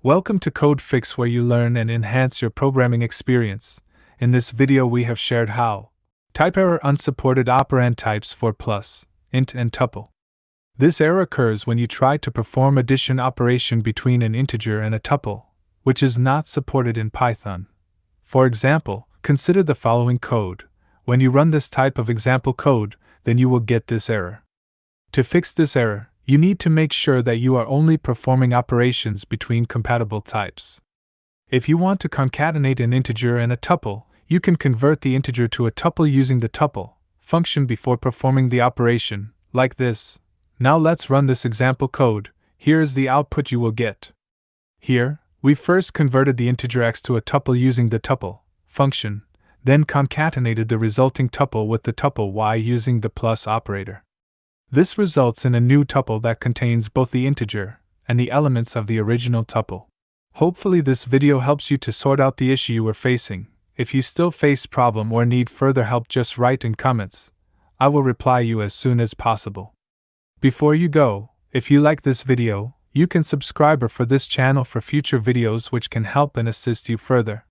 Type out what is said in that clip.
Welcome to Code Fix, where you learn and enhance your programming experience. In this video we have shared how TypeError unsupported operand types for plus, int and tuple. This error occurs when you try to perform addition operation between an integer and a tuple, which is not supported in Python. For example, consider the following code. When you run this type of example code, then you will get this error. To fix this error, you need to make sure that you are only performing operations between compatible types. If you want to concatenate an integer and a tuple, you can convert the integer to a tuple using the tuple function before performing the operation, like this. Now let's run this example code. Here is the output you will get. Here, we first converted the integer x to a tuple using the tuple function, then concatenated the resulting tuple with the tuple y using the plus operator. This results in a new tuple that contains both the integer and the elements of the original tuple. Hopefully this video helps you to sort out the issue you were facing. If you still face problem or need further help, just write in comments. I will reply you as soon as possible. Before you go, if you like this video, you can subscribe for this channel for future videos which can help and assist you further.